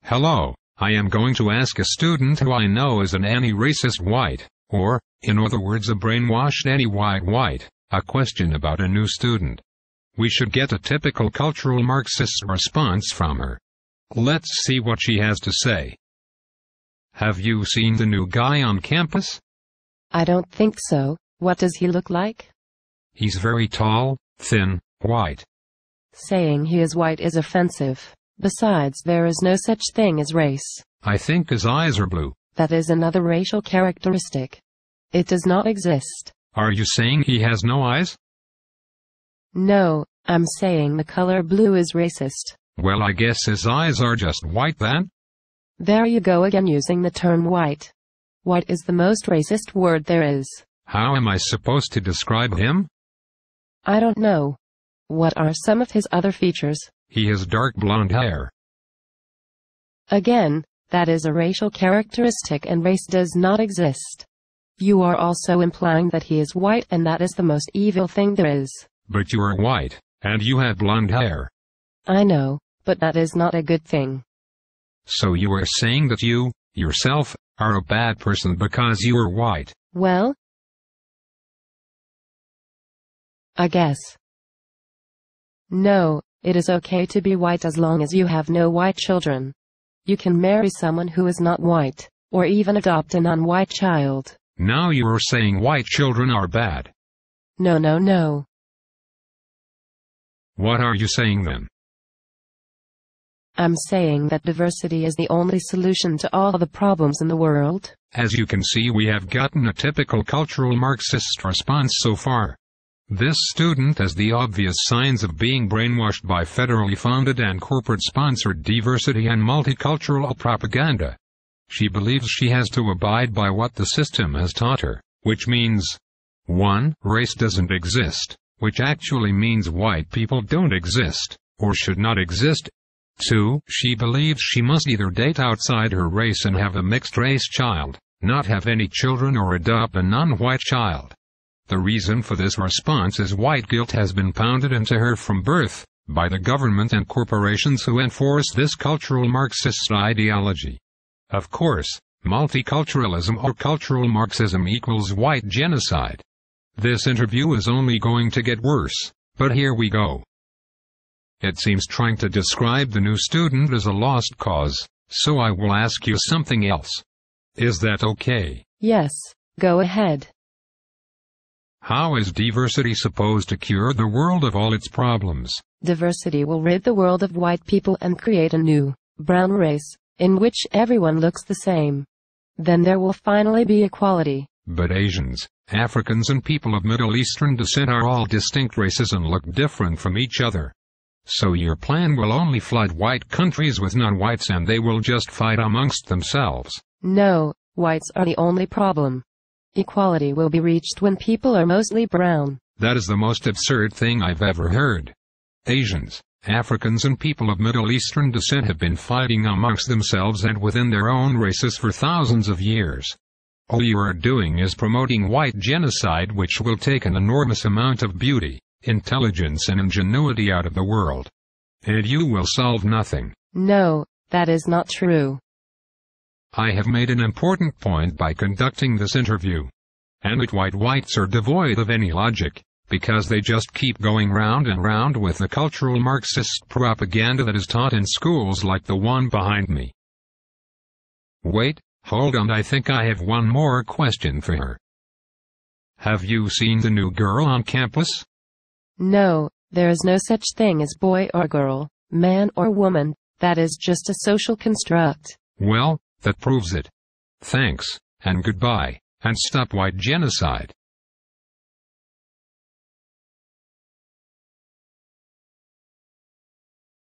Hello, I am going to ask a student who I know is an anti-racist white, or, in other words a brainwashed anti-white, a question about a new student. We should get a typical cultural Marxist response from her. Let's see what she has to say. Have you seen the new guy on campus? I don't think so. What does he look like? He's very tall, thin, white. Saying he is white is offensive. Besides, there is no such thing as race. I think his eyes are blue. That is another racial characteristic. It does not exist. Are you saying he has no eyes? No, I'm saying the color blue is racist. Well, I guess his eyes are just white then? There you go again using the term white. White is the most racist word there is. How am I supposed to describe him? I don't know. What are some of his other features? He has dark blonde hair. Again, that is a racial characteristic and race does not exist. You are also implying that he is white and that is the most evil thing there is. But you are white, and you have blonde hair. I know, but that is not a good thing. So you are saying that you, yourself, are a bad person because you are white? Well, I guess. No, it is okay to be white as long as you have no white children. You can marry someone who is not white, or even adopt a non-white child. Now you are saying white children are bad. No. What are you saying then? I'm saying that diversity is the only solution to all the problems in the world. As you can see, we have gotten a typical cultural Marxist response so far. This student has the obvious signs of being brainwashed by federally funded and corporate-sponsored diversity and multicultural propaganda. She believes she has to abide by what the system has taught her, which means 1. Race doesn't exist, which actually means white people don't exist, or should not exist. 2. She believes she must either date outside her race and have a mixed-race child, not have any children, or adopt a non-white child. The reason for this response is white guilt has been pounded into her from birth, by the government and corporations who enforce this cultural Marxist ideology. Of course, multiculturalism or cultural Marxism equals white genocide. This interview is only going to get worse, but here we go. It seems trying to describe the new student as a lost cause, so I will ask you something else. Is that okay? Yes, go ahead. How is diversity supposed to cure the world of all its problems? Diversity will rid the world of white people and create a new, brown race, in which everyone looks the same. Then there will finally be equality. But Asians, Africans and people of Middle Eastern descent are all distinct races and look different from each other. So your plan will only flood white countries with non-whites and they will just fight amongst themselves. No, whites are the only problem. Equality will be reached when people are mostly brown. That is the most absurd thing I've ever heard. Asians, Africans and people of Middle Eastern descent have been fighting amongst themselves and within their own races for thousands of years. All you are doing is promoting white genocide, which will take an enormous amount of beauty, intelligence and ingenuity out of the world. And you will solve nothing. No, that is not true. I have made an important point by conducting this interview. And whites are devoid of any logic, because they just keep going round and round with the cultural Marxist propaganda that is taught in schools like the one behind me. Wait, hold on, I think I have one more question for her. Have you seen the new girl on campus? No, there is no such thing as boy or girl, man or woman, that is just a social construct. Well, that proves it. Thanks, and goodbye, and stop white genocide.